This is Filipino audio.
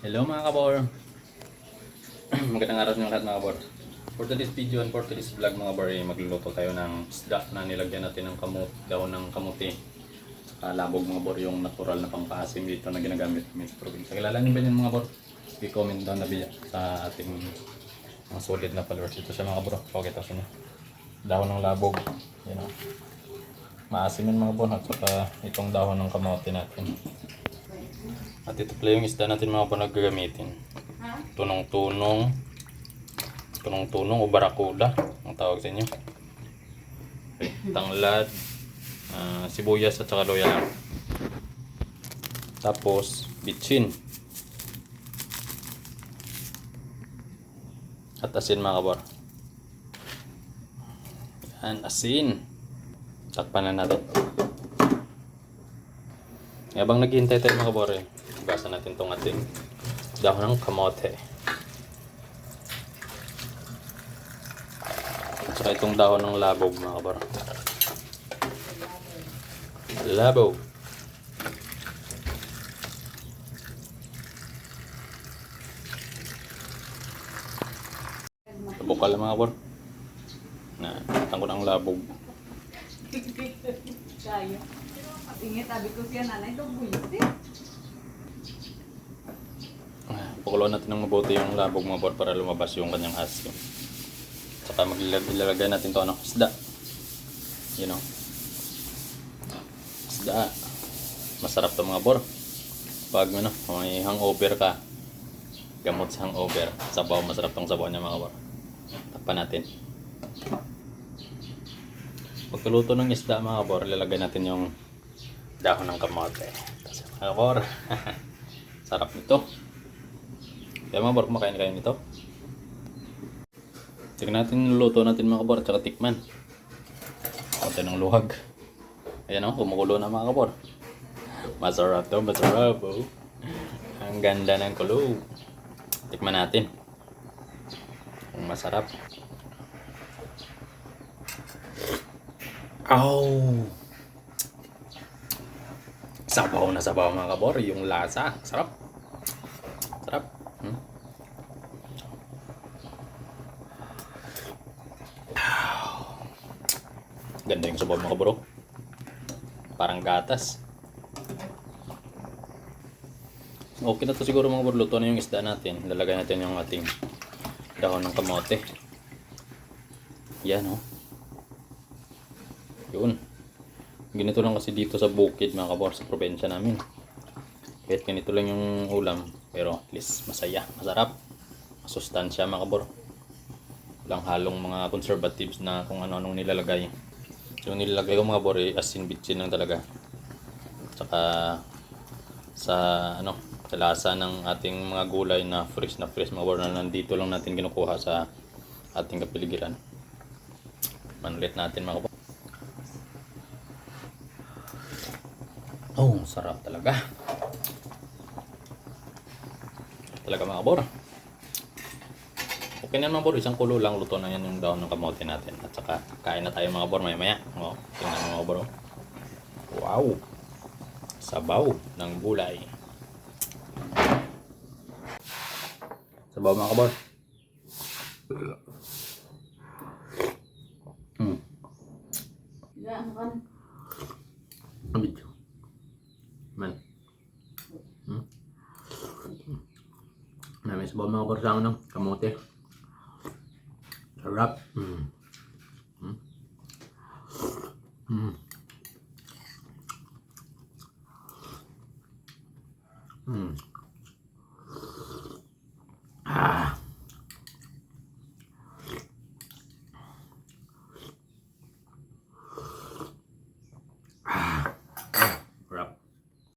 Hello mga kabor. Magandang araw sa lahat mga kabor. For today's video and for today's vlog mga kabor, magluluto tayo ng isda na nilagyan natin ng dahon ng kamuti. Labog mga kabor, yung natural na pangpaasim dito na ginagamit namin sa probinsya. Kilala niyo ba yun mga kabor? I-comment down na biya sa ating mga solid na followers. Ito siya mga kabor. Pakita sa inyo. Dahon ng labog. Yan o. Maasim yun mga kabor. At saka itong dahon ng kamuti natin. At ito pala yung isda natin mga kabor na gagamitin. Tunong-tunong o barakuda ang tawag sa inyo. Tanglad, sibuyas at saka loya lang. Tapos bitchin at asin mga kabor. Yan, asin. Takpan na natin. Habang naghihintay tayo mga kabor, hugasan natin itong ating dahon ng kamote. At saka itong dahon ng labog mga kabor. Labog. Bukal mga kabor. Nakita ko ng labog. Kaya. Ingit, sabi ko siya, nanay, ito buyot eh. Pakuluan natin ng mabuti yung labog mga kabor para lumabas yung kanyang asin. Saka ilalagay natin ito ng isda. You know. Isda. Masarap to mga kabor. Pag may hangover ka, gamot sa hangover, sabaw, masarap tong sabaw niya mga kabor. Takpan natin. Pagkaluto ng isda mga kabor, ilalagay natin yung dahon ng kamote. Kasi mga kabor, sarap nito. Kaya mga kabor, kumakain kayo nito. Tignan natin, luto natin mga kabor, tsaka tikman. Konti ng luhag. Ayan o, kumukulo na mga kabor. Masarap to, masarap oh. Ang ganda ng kulo. Tikman natin kung masarap. Oh, sabaw na sabaw mga kabor, yung lasa. Sarap. Sarap. Ganda yung sabaw mga kabor. Parang gatas. Okay na to siguro mga kabor. Luto na yung isda natin. Lalagay natin yung ating dahon ng kamote. Yan oh. Yun. Ganito lang kasi dito sa bukid mga kabor, sa probinsya namin. Kahit ganito lang yung ulam, pero at least masaya, masarap, masustansya mga kabor. Walang halong mga conservatives na kung ano-anong nilalagay. Yung nilalagay ko mga kabor, asin bitchin lang talaga. Tsaka sa sa lasa ng ating mga gulay na fresh mga kabor, na nandito lang natin kinukuha sa ating kapiligiran. Manulit natin mga kabor. Oh, sarap talaga. Talaga mga kabor. Okay na mga kabor, isang kulo lang, luto na yan yung dahon ng kamote natin. At saka kain na tayo mga kabor maya-maya. Oh, tingnan mo mga kabor. Wow. Sabaw ng gulay. Sabaw mga kabor. Ano kan? Ambil. Man. May sabaw mga kabor sa kamote. Sarap.